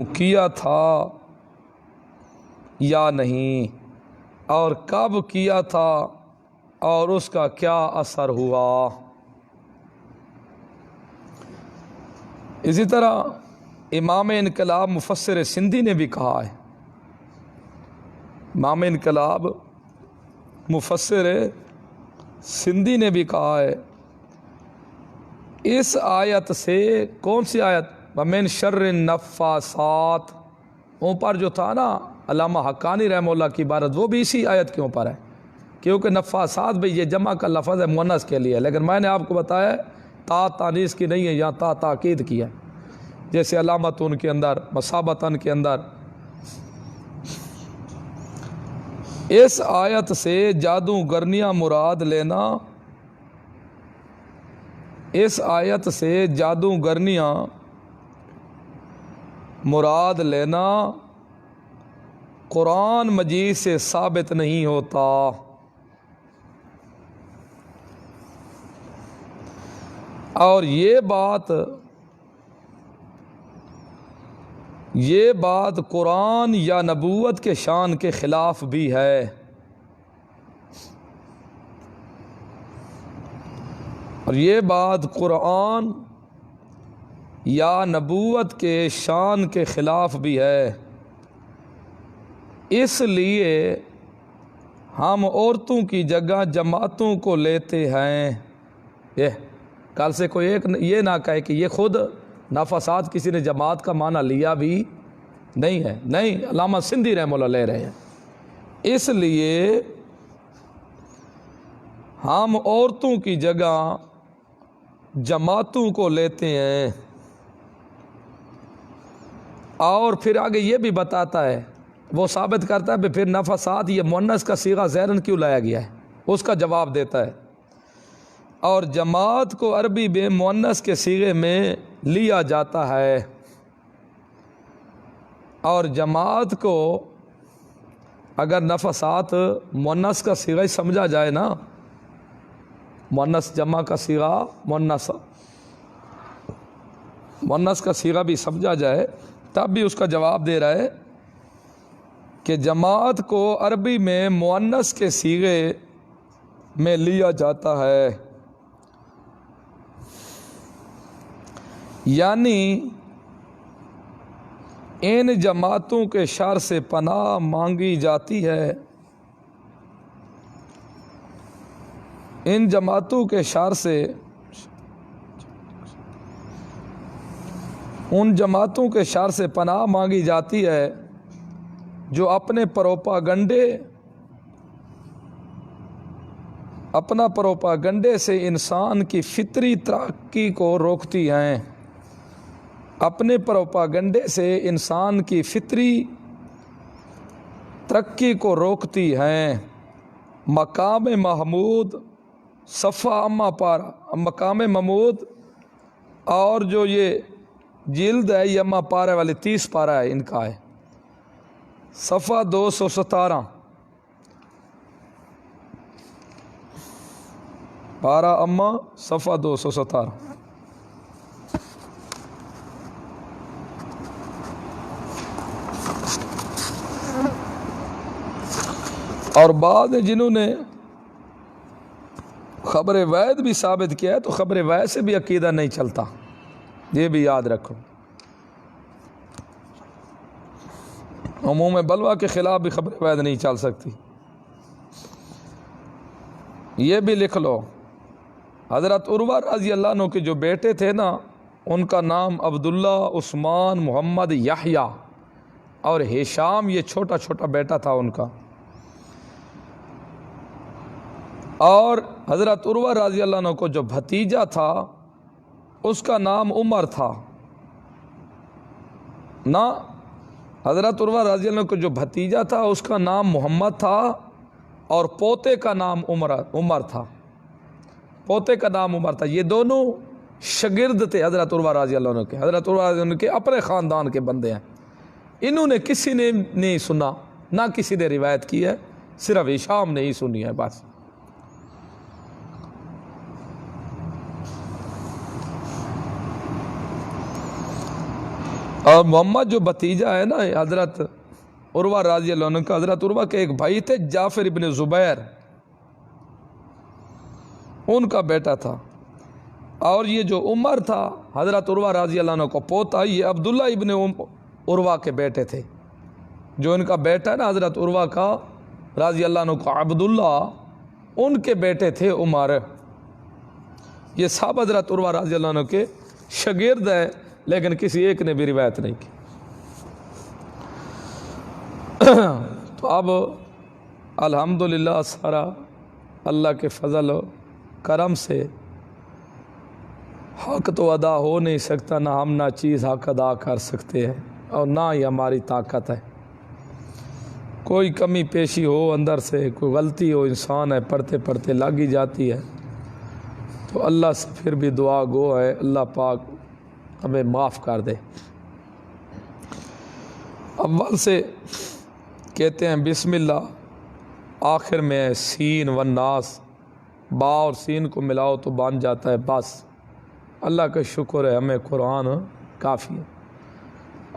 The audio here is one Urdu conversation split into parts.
کیا تھا یا نہیں، اور کب کیا تھا اور اس کا کیا اثر ہوا۔ اسی طرح امام انقلاب مفسر سندھی نے بھی کہا ہے، امام انقلاب مفسر سندھی نے بھی کہا ہے اس آیت سے، کون سی آیت؟ وَمِن شَرِّ النَّفَّاثَاتِ، اوپر جو تھا نا علامہ حقانی رحمہ اللہ کی عبارت، وہ بھی اسی آیت کے اوپر ہے، کیونکہ نفاسات بھی یہ جمع کا لفظ ہے مؤنث کے لیے، لیکن میں نے آپ کو بتایا تا تانیث کی نہیں ہے، یہاں تا تاکید کی ہے، جیسے علامتن کے اندر، مصابتن کے اندر۔ اس آیت سے جادوگرنیاں مراد لینا، اس آیت سے جادوگرنیاں مراد لینا قرآن مجید سے ثابت نہیں ہوتا۔ اور یہ بات قرآن یا نبوت کے شان کے خلاف بھی ہے۔ اور یہ بات قرآن یا نبوت کے شان کے خلاف بھی ہے، اس لیے ہم عورتوں کی جگہ جماعتوں کو لیتے ہیں۔ کل سے کوئی ایک یہ نہ کہے کہ یہ خود نفاسات کسی نے جماعت کا معنی لیا بھی نہیں ہے، نہیں، علامہ سندھی رحمہ اللہ لے رہے ہیں۔ اس لیے ہم عورتوں کی جگہ جماعتوں کو لیتے ہیں۔ اور پھر آگے یہ بھی بتاتا ہے، وہ ثابت کرتا ہے پھر نفاسات یہ مؤنث کا صیغہ ظاہراً کیوں لایا گیا ہے، اس کا جواب دیتا ہے۔ اور جماعت کو عربی میں مؤنث کے صیغے میں لیا جاتا ہے، اور جماعت کو اگر نفاسات مؤنث کا صیغہ ہی سمجھا جائے نا، مؤنث جمع کا صیغہ مؤنث کا صیغہ بھی سمجھا جائے، تب بھی اس کا جواب دے رہا ہے کہ جماعت کو عربی میں مؤنث کے صیغے میں لیا جاتا ہے، یعنی ان جماعتوں کے شر سے پناہ مانگی جاتی ہے، ان جماعتوں کے شر سے، ان جماعتوں کے شر سے پناہ مانگی جاتی ہے جو اپنے پروپاگنڈے سے انسان کی فطری ترقی کو روکتی ہیں، اپنے پروپاگنڈے سے انسان کی فطری ترقی کو روکتی ہیں۔ مقام محمود صفحہ اما پارہ، مقام محمود اور جو یہ جلد ہے یہ اما پارہ والے 30 پارہ ہے، ان کا ہے، صفحہ 217، پارہ اما صفحہ 217۔ اور بعد جنہوں نے خبر وحید بھی ثابت کیا ہے تو خبر وحید سے بھی عقیدہ نہیں چلتا، یہ بھی یاد رکھو۔ عموم بلوہ کے خلاف بھی خبر وحید نہیں چل سکتی۔ یہ بھی لکھ لو، حضرت عروہ رضی اللہ عنہ کے جو بیٹے تھے نا، ان کا نام عبداللہ، عثمان، محمد، یحییٰ اور ہشام، یہ چھوٹا چھوٹا بیٹا تھا ان کا۔ اور حضرت عروہ رضی اللہ عنہ کو جو بھتیجا تھا اس کا نام عمر تھا نا، حضرت عروہ رضی اللہ عنہ کو جو بھتیجا تھا اس کا نام محمد تھا، اور پوتے کا نام عمر تھا، پوتے کا نام عمر تھا۔ یہ دونوں شاگرد تھے حضرت عروہ رضی اللہ عنہ کے، حضرت عروہ رضی اللہ عنہ کے اپنے خاندان کے بندے ہیں۔ انہوں نے کسی نے نہیں سنا، نہ کسی نے روایت کی ہے، صرف ہشام نے ہی سنی ہے بس۔ اور محمد جو بھتیجا ہے نا حضرت عروہ رضی اللہ عنہ کا، حضرت عروہ کے ایک بھائی تھے جعفر ابن زبیر، ان کا بیٹا تھا، اور یہ جو عمر تھا حضرت عروہ رضی اللہ عنہ کو پوتا، یہ عبداللہ ابن عروہ کے بیٹے تھے۔ جو ان کا بیٹا ہے نا حضرت عروہ کا رضی اللہ عنہ کو عبداللہ، ان کے بیٹے تھے عمر۔ یہ سب حضرت عروہ رضی اللہ عنہ کے شاگرد ہیں، لیکن کسی ایک نے بھی روایت نہیں کی۔ تو اب الحمدللہ سارا اللہ کے فضل و کرم سے حق تو ادا ہو نہیں سکتا، نہ ہم نہ چیز حق ادا کر سکتے ہیں، اور نہ ہی ہماری طاقت ہے۔ کوئی کمی پیشی ہو اندر سے، کوئی غلطی ہو، انسان ہے پڑھتے پڑھتے لگ ہی جاتی ہے، تو اللہ سے پھر بھی دعا گو ہے اللہ پاک ہمیں معاف کر دے۔ اول سے کہتے ہیں بسم اللہ، آخر میں ہے سین والناس، با اور سین کو ملاؤ تو بن جاتا ہے بس۔ اللہ کا شکر ہے ہمیں قرآن کافی ہے۔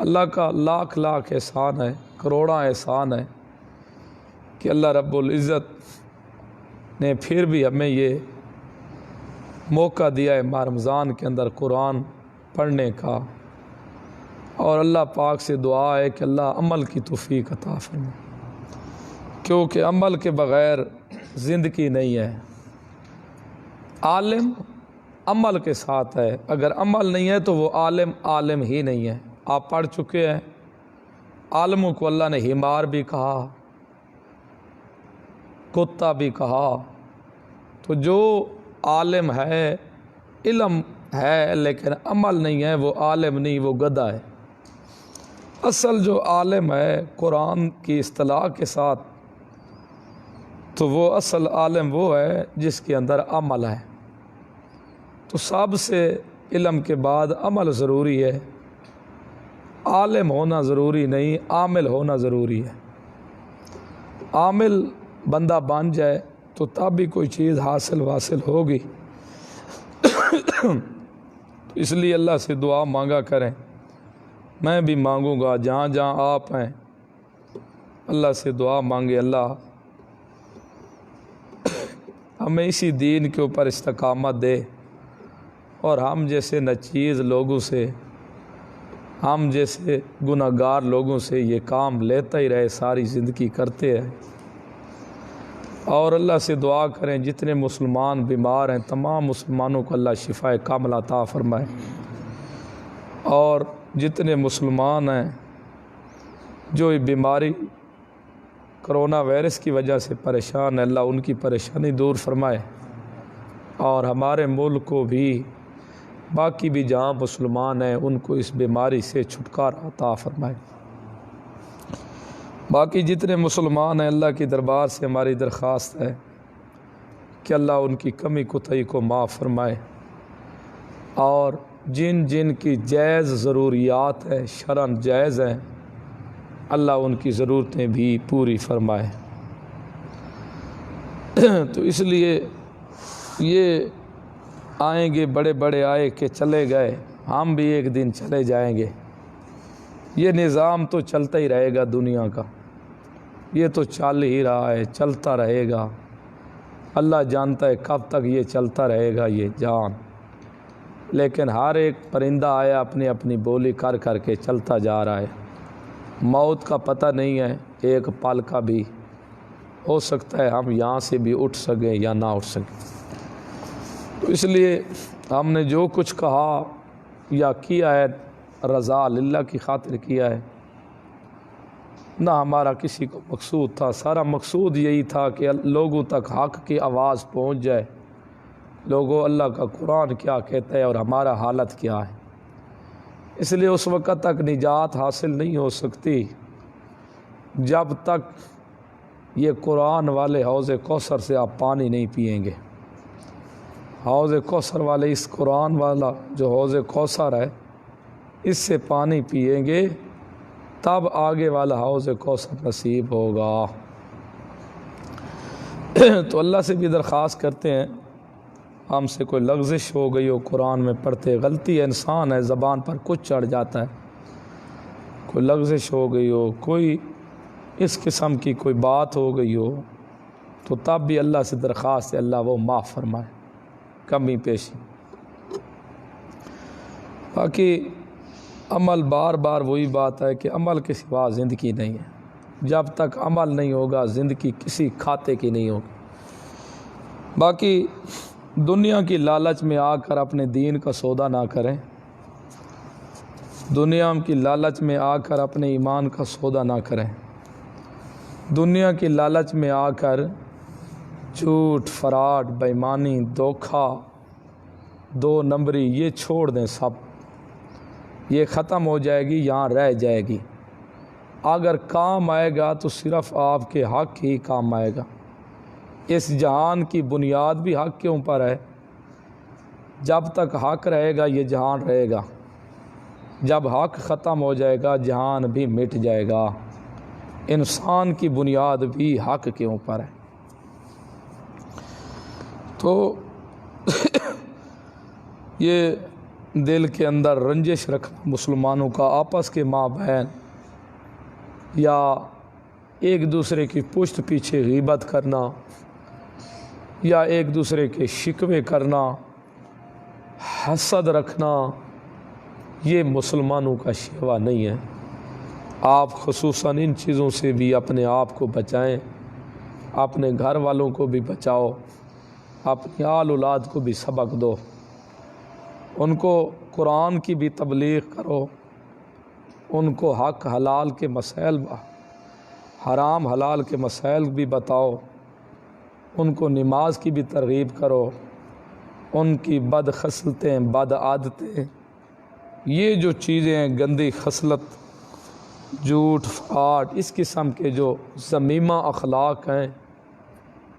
اللہ کا لاکھ لاکھ احسان ہے، کروڑاں احسان ہے کہ اللہ رب العزت نے پھر بھی ہمیں یہ موقع دیا ہے رمضان کے اندر قرآن پڑھنے کا، اور اللہ پاک سے دعا ہے کہ اللہ عمل کی توفیق عطا فرمائے، کیونکہ عمل کے بغیر زندگی نہیں ہے۔ عالم عمل کے ساتھ ہے، اگر عمل نہیں ہے تو وہ عالم ہی نہیں ہے۔ آپ پڑھ چکے ہیں عالموں کو اللہ نے حمار بھی کہا، کتا بھی کہا، تو جو عالم ہے، علم ہے لیکن عمل نہیں ہے، وہ عالم نہیں، وہ گدھا ہے۔ اصل جو عالم ہے قرآن کی اصطلاح کے ساتھ، تو وہ اصل عالم وہ ہے جس کے اندر عمل ہے۔ تو سب سے علم کے بعد عمل ضروری ہے، عالم ہونا ضروری نہیں، عامل ہونا ضروری ہے۔ عامل بندہ بن جائے تو تب بھی کوئی چیز حاصل ہوگی۔ اس لیے اللہ سے دعا مانگا کریں، میں بھی مانگوں گا، جہاں جہاں آپ ہیں اللہ سے دعا مانگے اللہ ہمیں اسی دین کے اوپر استقامت دے، اور ہم جیسے ناچیز لوگوں سے، ہم جیسے گناہ گار لوگوں سے یہ کام لیتا ہی رہے، ساری زندگی کرتے ہیں۔ اور اللہ سے دعا کریں جتنے مسلمان بیمار ہیں تمام مسلمانوں کو اللہ شفائے کاملہ عطا فرمائے، اور جتنے مسلمان ہیں جو یہ بیماری کرونا وائرس کی وجہ سے پریشان ہے، اللہ ان کی پریشانی دور فرمائے، اور ہمارے ملک کو بھی، باقی بھی جہاں مسلمان ہیں ان کو اس بیماری سے چھٹکارا عطا فرمائے۔ باقی جتنے مسلمان ہیں اللہ کی دربار سے ہماری درخواست ہے کہ اللہ ان کی کمی کوتاہی کو معاف فرمائے، اور جن جن کی جائز ضروریات ہیں، شرعاً جائز ہیں، اللہ ان کی ضرورتیں بھی پوری فرمائے۔ تو اس لیے یہ آئیں گے، بڑے بڑے آئے کہ چلے گئے، ہم بھی ایک دن چلے جائیں گے۔ یہ نظام تو چلتا ہی رہے گا دنیا کا، یہ تو چل ہی رہا ہے، چلتا رہے گا۔ اللہ جانتا ہے کب تک یہ چلتا رہے گا یہ جان، لیکن ہر ایک پرندہ آیا اپنی اپنی بولی کر کر کے چلتا جا رہا ہے۔ موت کا پتہ نہیں ہے، ایک پل کا بھی ہو سکتا ہے ہم یہاں سے بھی اٹھ سکیں یا نہ اٹھ سکیں۔ تو اس لیے ہم نے جو کچھ کہا یا کیا ہے رضا اللہ کی خاطر کیا ہے، نہ ہمارا کسی کو مقصود تھا، سارا مقصود یہی تھا کہ لوگوں تک حق کی آواز پہنچ جائے، لوگوں اللہ کا قرآن کیا کہتا ہے اور ہمارا حالت کیا ہے۔ اس لیے اس وقت تک نجات حاصل نہیں ہو سکتی جب تک یہ قرآن والے حوض کوثر سے آپ پانی نہیں پئیں گے۔ حوض کوثر والے، اس قرآن والا جو حوض کوثر ہے، اس سے پانی پئیں گے تب آگے والا حوض کوثر نصیب ہوگا۔ تو اللہ سے بھی درخواست کرتے ہیں، ہم سے کوئی لغزش ہو گئی ہو قرآن میں پڑھتے، غلطی ہے، انسان ہے، زبان پر کچھ چڑھ جاتا ہے، کوئی لغزش ہو گئی ہو، کوئی اس قسم کی کوئی بات ہو گئی ہو، تو تب بھی اللہ سے درخواست ہے اللہ وہ معاف فرمائے کمی پیشی۔ باقی عمل بار بار وہی بات ہے کہ عمل کے سوا زندگی نہیں ہے، جب تک عمل نہیں ہوگا زندگی کسی کھاتے کی نہیں ہوگی۔ باقی دنیا کی لالچ میں آ کر اپنے دین کا سودا نہ کریں، دنیا کی لالچ میں آ کر اپنے ایمان کا سودا نہ کریں، دنیا کی لالچ میں آ کر جھوٹ، فراڈ، بےایمانی، دھوکہ، دو نمبری یہ چھوڑ دیں، سب یہ ختم ہو جائے گی، یہاں رہ جائے گی۔ اگر کام آئے گا تو صرف آپ کے حق ہی کام آئے گا۔ اس جہان کی بنیاد بھی حق کے اوپر ہے، جب تک حق رہے گا یہ جہان رہے گا، جب حق ختم ہو جائے گا جہان بھی مٹ جائے گا۔ انسان کی بنیاد بھی حق کے اوپر ہے۔ تو یہ دل کے اندر رنجش رکھنا مسلمانوں کا آپس کے مابین، یا ایک دوسرے کی پشت پیچھے غیبت کرنا، یا ایک دوسرے کے شکوے کرنا، حسد رکھنا، یہ مسلمانوں کا شیوا نہیں ہے۔ آپ خصوصاً ان چیزوں سے بھی اپنے آپ کو بچائیں، اپنے گھر والوں کو بھی بچاؤ، اپنی آل اولاد کو بھی سبق دو، ان کو قرآن کی بھی تبلیغ کرو، ان کو حق حلال کے مسائل، حرام حلال کے مسائل بھی بتاؤ، ان کو نماز کی بھی ترغیب کرو، ان کی بد خصلتیں، بد عادتیں، یہ جو چیزیں ہیں گندی خصلت، جھوٹ، فراڈ، اس قسم کے جو ذمیمہ اخلاق ہیں،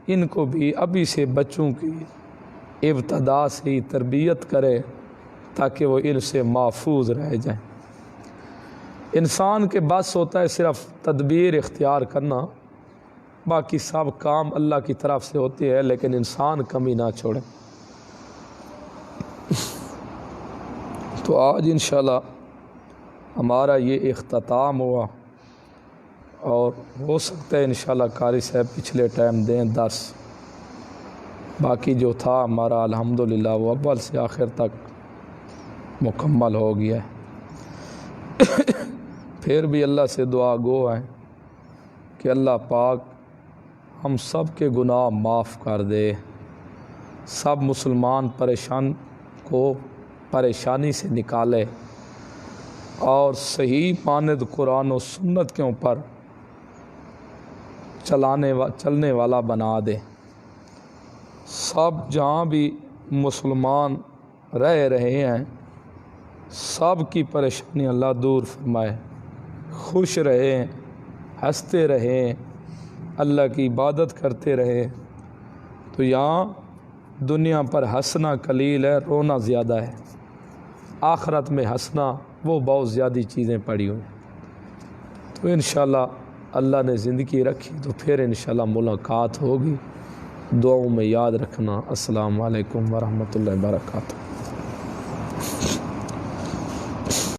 ان کو بھی ابھی سے بچوں کی ابتدا سے ہی تربیت کرے تاکہ وہ ان سے محفوظ رہ جائیں۔ انسان کے بس ہوتا ہے صرف تدبیر اختیار کرنا، باقی سب کام اللہ کی طرف سے ہوتے ہیں، لیکن انسان کمی نہ چھوڑے۔ تو آج انشاءاللہ ہمارا یہ اختتام ہوا، اور ہو سکتا ہے انشاءاللہ قاری صاحب پچھلے ٹائم دیں درس، باقی جو تھا ہمارا الحمدللہ وہ اول سے آخر تک مکمل ہو گیا ہے۔ پھر بھی اللہ سے دعا گو ہیں کہ اللہ پاک ہم سب کے گناہ معاف کر دے، سب مسلمان پریشان کو پریشانی سے نکالے، اور صحیح مانند قرآن و سنت کے اوپر چلنے والا بنا دے۔ سب جہاں بھی مسلمان رہ رہے ہیں سب کی پریشانی اللہ دور فرمائے، خوش رہیں، ہنستے رہیں، اللہ کی عبادت کرتے رہیں۔ تو یہاں دنیا پر ہنسنا قلیل ہے، رونا زیادہ ہے، آخرت میں ہنسنا وہ بہت زیادہ چیزیں پڑی ہوئی۔ تو انشاءاللہ اللہ نے زندگی رکھی تو پھر انشاءاللہ ملاقات ہوگی، دعاؤں میں یاد رکھنا۔ السلام علیکم ورحمۃ اللہ وبرکاتہ۔